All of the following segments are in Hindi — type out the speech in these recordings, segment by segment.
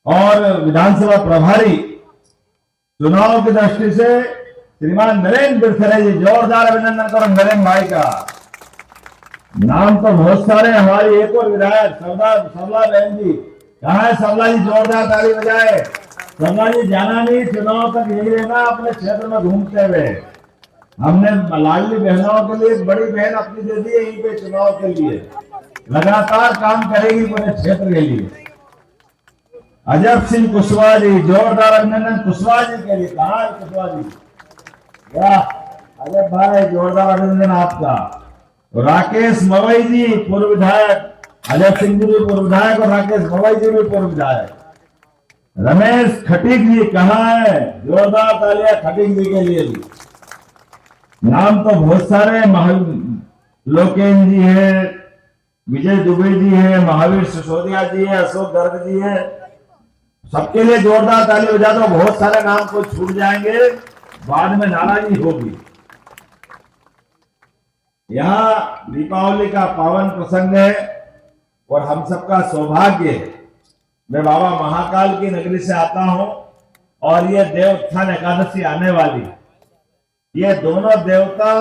और विधानसभा प्रभारी चुनाव की दृष्टि से श्रीमान नरेंद्र बिरथरे जी, जोरदार अभिनंदन करो नरेंद्र भाई का। नाम तो बहुत सारे, हमारी एक और विधायक सबला बहन जी, कहाँ है सबला जी? जोरदार ताली बजाए। सबला जी जाना नहीं, चुनाव तक यही रहना, अपने क्षेत्र में घूमते हुए। हमने लाडली बहनों के लिए एक बड़ी बहन अपनी दे दी यहीं पे चुनाव के लिए, लगातार काम करेगी पूरे क्षेत्र के लिए। अजब सिंह कुशवाहा जी, जोरदार अभिनंदन कुशवाहा जी के लिए। कहाँ है कुशवाहा जी? क्या अजब भाई, जोरदार अभिनंदन आपका। राकेश मवई जी पूर्व विधायक, अजय सिंह जी भी पूर्व विधायक और राकेश मवई जी भी पूर्व विधायक। रमेश खटीक जी कहाँ है? जोरदार तालियां खटीक जी के लिए भी। नाम तो बहुत सारे, लोकेन जी है, विजय दुबे जी है, महावीर सिसोदिया जी है, अशोक गर्ग जी है। सबके लिए जोरदार ताली बजा दो। बहुत सारे नाम को छूट जाएंगे, बाद में नाराजगी होगी। यहाँ दीपावली का पावन प्रसंग है और हम सबका सौभाग्य है। मैं बाबा महाकाल की नगरी से आता हूं और ये देवोत्थान एकादशी आने वाली। ये दोनों देवता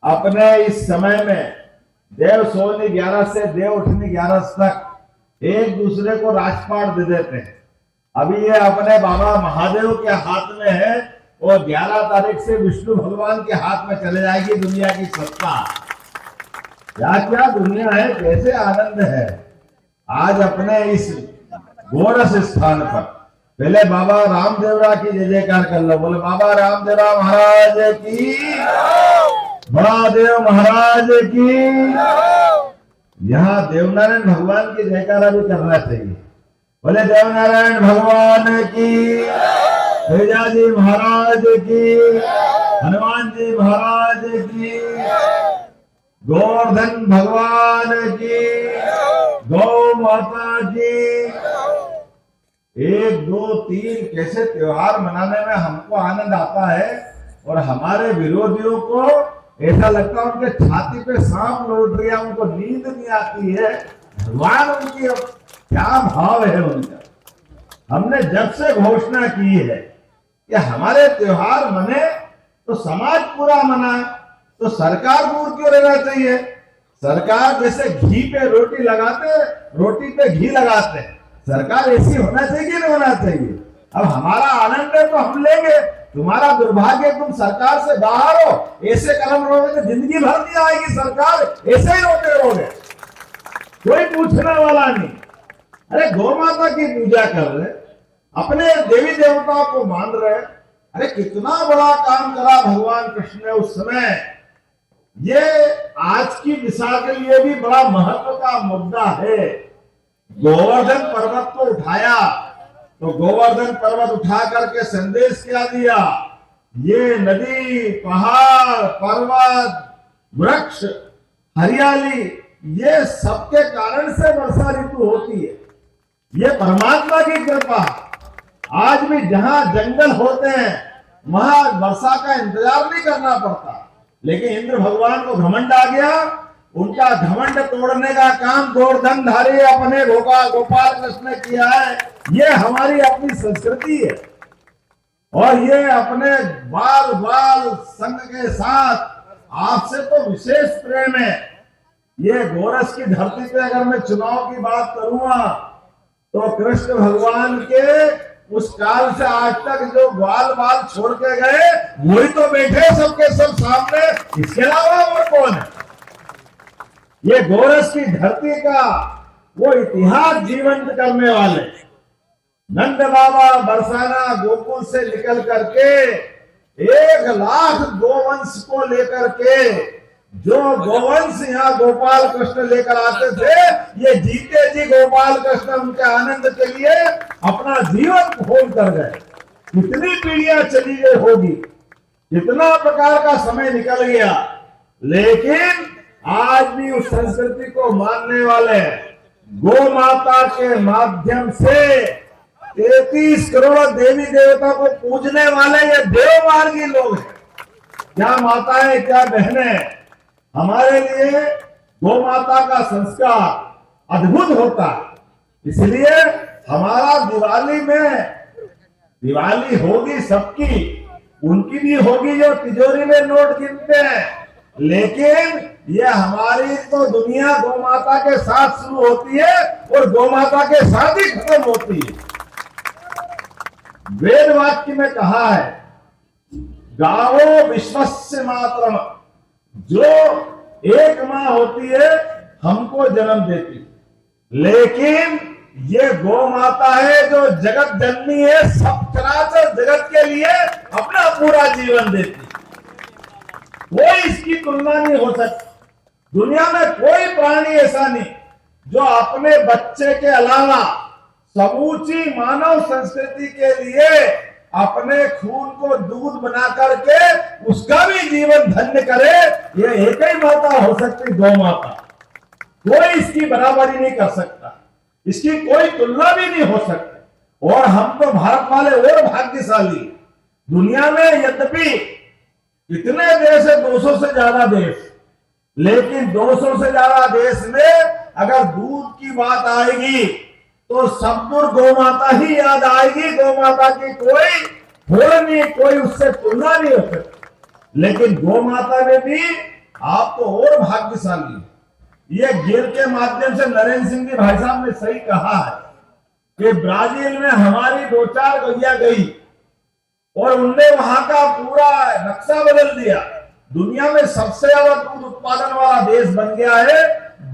अपने इस समय में देव सोनी 11 से देव उठनी 11 तक एक दूसरे को राजपाट दे देते हैं। अभी ये अपने बाबा महादेव के हाथ में है और 11 तारीख से विष्णु भगवान के हाथ में चले जाएगी दुनिया की सत्ता। क्या क्या दुनिया है, कैसे आनंद है आज अपने इस गोरस स्थान पर। पहले बाबा रामदेवरा की जय जयकार कर लो। बोले बाबा रामदेवरा महाराज की, महादेव महाराज की। यहाँ देवनारायण भगवान की जयकारा भी करना चाहिए। बोले देवनारायण भगवान की, तेजा जी महाराज की, हनुमान जी महाराज की, गोवर्धन भगवान की, गौ माता की। 1 2 3 कैसे त्योहार मनाने में हमको आनंद आता है और हमारे विरोधियों को ऐसा लगता है उनके छाती पे सांप लौट रहा, उनको नींद नहीं आती है। भगवान उनकी क्या भाव है उनका। हमने जब से घोषणा की है कि हमारे त्योहार मने तो समाज पूरा मनाए, तो सरकार दूर क्यों रहना चाहिए? सरकार जैसे घी पे रोटी लगाते, रोटी पे घी लगाते हैं, सरकार ऐसी होना चाहिए कि नहीं होना चाहिए? अब हमारा आनंद है तो हम लेंगे, तुम्हारा दुर्भाग्य तुम सरकार से बाहर हो, ऐसे कदम रहोगे तो जिंदगी भर नहीं आएगी सरकार, ऐसे ही रोते रहोगे, कोई पूछने वाला नहीं। अरे गौ माता की पूजा कर रहे, अपने देवी देवताओं को मान रहे। अरे कितना बड़ा काम करा भगवान कृष्ण ने उस समय। ये आज की दिशा के लिए भी बड़ा महत्व का मुद्दा है। गोवर्धन पर्वत को उठाया तो गोवर्धन पर्वत उठा करके संदेश क्या दिया? ये नदी, पहाड़, पर्वत, वृक्ष, हरियाली, ये सबके कारण से वर्षा ऋतु होती है। ये परमात्मा की कृपा। आज भी जहां जंगल होते हैं वहां वर्षा का इंतजार नहीं करना पड़ता, लेकिन इंद्र भगवान को घमंड आ गया। उनका घमंड तोड़ने का काम गोवर्धनधारी अपने गोपाल कृष्ण ने किया है। ये हमारी अपनी संस्कृति है और ये अपने बाल बाल संघ के साथ आपसे तो विशेष प्रेम है। ये गोरस की धरती पे अगर मैं चुनाव की बात करूंगा तो कृष्ण भगवान के उस काल से आज तक जो बाल बाल छोड़ के गए वही तो बैठे सबके सब सामने, इसके अलावा और कौन है? ये गोरस की धरती का वो इतिहास जीवंत करने वाले नंद बाबा बरसाना गोकुल से निकल करके 1 लाख गोवंश को लेकर के जो गोवंश यहाँ गोपाल कृष्ण लेकर आते थे, ये जीते जी गोपाल कृष्ण उनके आनंद के लिए अपना जीवन खोल कर गए। कितनी पीढ़ियां चली गई होगी, कितना प्रकार का समय निकल गया, लेकिन आज भी उस संस्कृति को मानने वाले गौ माता के माध्यम से 33 करोड़ देवी देवता को पूजने वाले ये देव मार्गी लोग हैं। क्या माताएं, क्या बहनें, हमारे लिए गौ माता का संस्कार अद्भुत होता है। इसलिए हमारा दिवाली होगी सबकी, उनकी भी होगी जो तिजोरी में नोट गिनते हैं, लेकिन ये हमारी तो दुनिया गौ माता के साथ शुरू होती है और गौ माता के साथ ही खत्म होती है। वेद वाक्य में कहा है, गावो विश्वस्य मातरम, जो एक माँ होती है हमको जन्म देती, लेकिन ये गौ माता है जो जगत जननी है, सब चराचर जगत के लिए अपना पूरा जीवन देती। कोई इसकी तुलना नहीं हो सकती। दुनिया में कोई प्राणी ऐसा नहीं जो अपने बच्चे के अलावा समूची मानव संस्कृति के लिए अपने खून को दूध बना करके उसका भी जीवन धन्य करे। ये एक ही माता हो सकती, गौ माता। कोई इसकी बराबरी नहीं कर सकता, इसकी कोई तुलना भी नहीं हो सकती। और हम तो भारत वाले और भाग्यशाली। दुनिया में यद्यपि इतने देश है, 200 से ज्यादा देश, लेकिन 200 से ज्यादा देश में अगर दूध की बात आएगी तो सब दूर गौ माता ही याद आएगी। गौ माता की कोई होड़ नहीं, कोई उससे तुलना नहीं हो सकती। लेकिन गौ माता में भी आप तो और भाग्यशाली। ये गिर के माध्यम से नरेंद्र सिंह जी भाई साहब ने सही कहा है कि ब्राजील में हमारी 2-4 गैया गई और उनने वहां का पूरा नक्शा बदल दिया। दुनिया में सबसे ज्यादा दूध उत्पादन वाला देश बन गया है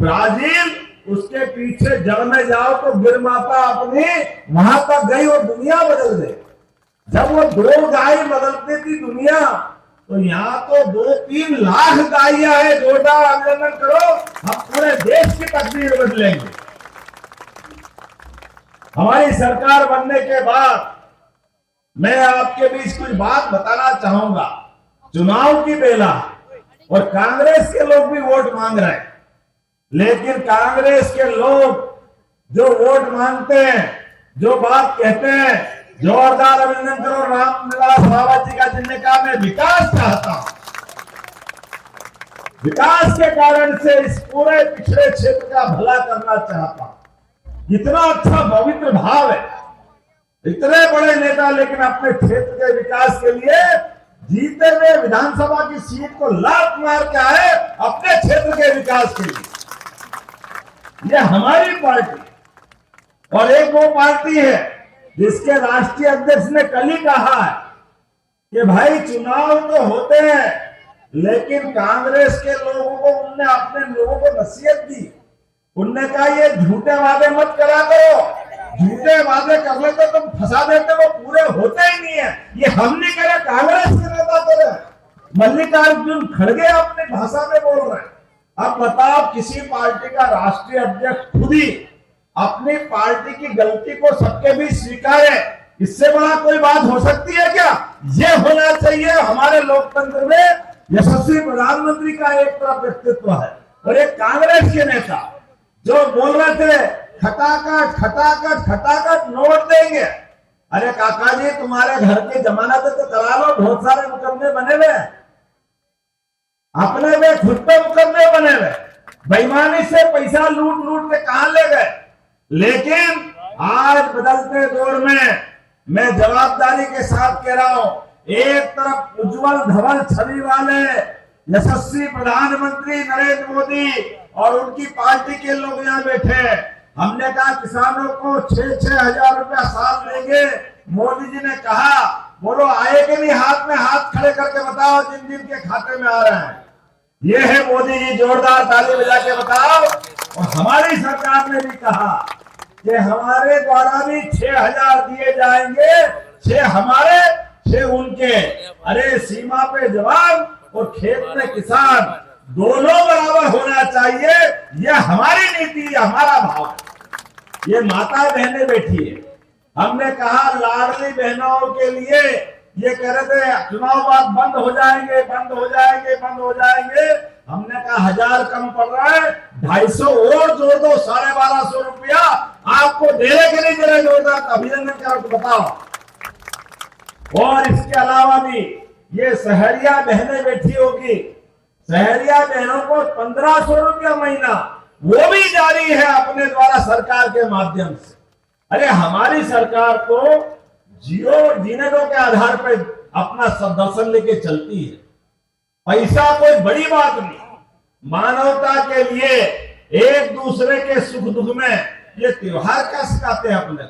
ब्राजील। उसके पीछे जड़ में जाओ तो गिर माता अपनी वहां तक गई और दुनिया बदल गई। जब वो 2 गाय बदलती थी दुनिया, तो यहाँ तो 2-3 लाख गायियां है। जोरदार अभिनंदन करो, हम पूरे देश की तकदीर बदलेंगे। हमारी सरकार बनने के बाद मैं आपके बीच कुछ बात बताना चाहूंगा। चुनाव की बेला और कांग्रेस के लोग भी वोट मांग रहे हैं, लेकिन कांग्रेस के लोग जो वोट मांगते हैं, जो बात कहते हैं, जोरदार अभिनंदन करो रामनिवास बाबा जी का, जिनने कहा मैं विकास चाहता हूं। विकास के कारण से इस पूरे पिछड़े क्षेत्र का भला करना चाहता हूं। इतना अच्छा पवित्र भाव है, इतने बड़े नेता, लेकिन अपने क्षेत्र के विकास के लिए जीते हुए विधानसभा की सीट को लात मार के आए अपने क्षेत्र के विकास के लिए। यह हमारी पार्टी और एक वो पार्टी है जिसके राष्ट्रीय अध्यक्ष ने कल ही कहा है कि भाई चुनाव तो होते हैं, लेकिन कांग्रेस के लोगों को उनने अपने लोगों को नसीहत दी। उनने कहा ये झूठे वादे मत करा करो, झूठे वादे कर लेते तुम फंसा देते, वो पूरे होते ही नहीं है। ये हम नहीं करे, कांग्रेस के नेता करे। मल्लिकार्जुन खड़गे अपनी भाषा में बोल रहे हैं। अब बताओ, किसी पार्टी का राष्ट्रीय अध्यक्ष खुद ही अपनी पार्टी की गलती को सबके बीच स्वीकारे, इससे बड़ा कोई बात हो सकती है क्या? ये होना चाहिए हमारे लोकतंत्र में। यशस्वी प्रधानमंत्री का एक तरफ व्यक्तित्व है और एक कांग्रेस के नेता जो बोल रहे थे खटाखट खटाखट खटाखट नोट देंगे। अरे काका जी, तुम्हारे घर की जमानत तो करा लो, बहुत सारे मुकदमे बने हुए, अपने में खुद पे मुकदमे बने हुए, बेईमानी से पैसा लूट लूट के कहां ले गए। लेकिन आज बदलते दौर में मैं जवाबदारी के साथ कह रहा हूं, एक तरफ उज्जवल धवल छवि वाले यशस्वी प्रधानमंत्री नरेंद्र मोदी और उनकी पार्टी के लोग यहाँ बैठे हैं। हमने कहा किसानों को 6-6 हजार रुपया साल देंगे। मोदी जी ने कहा, बोलो आए कि नहीं, हाथ में हाथ खड़े करके बताओ जिन जिन के खाते में आ रहे हैं। ये है मोदी जी, जोरदार ताली बजा के बताओ। और हमारी सरकार ने भी कहा कि हमारे द्वारा भी 6,000 दिए जाएंगे, 6 हमारे 6 उनके। अरे सीमा पे जवान और खेत में किसान दोनों बराबर होना चाहिए, यह हमारी नीति, हमारा भाव। ये माता बहनें बैठी है। हमने कहा लाडली बहनों के लिए ये कह रहे थे चुनाव बाद बंद हो जाएंगे, बंद हो जाएंगे, बंद हो जाएंगे। हमने कहा 1000 कम पड़ रहा है, 250 और जोड़ दो, 1250 रुपया आपको दे रहे कि नहीं दे रहे? जोरदार अभिनंदन करो तो बताओ। और इसके अलावा भी ये सहरिया बहनें बैठी होगी, सहरिया बहनों को 1500 रुपया महीना वो भी जारी है अपने द्वारा सरकार के माध्यम से। अरे हमारी सरकार तो जीने दो के आधार पर अपना दर्शन लेके चलती है। पैसा कोई बड़ी बात नहीं, मानवता के लिए एक दूसरे के सुख दुख में ये त्योहार क्या सिखाते हैं अपने।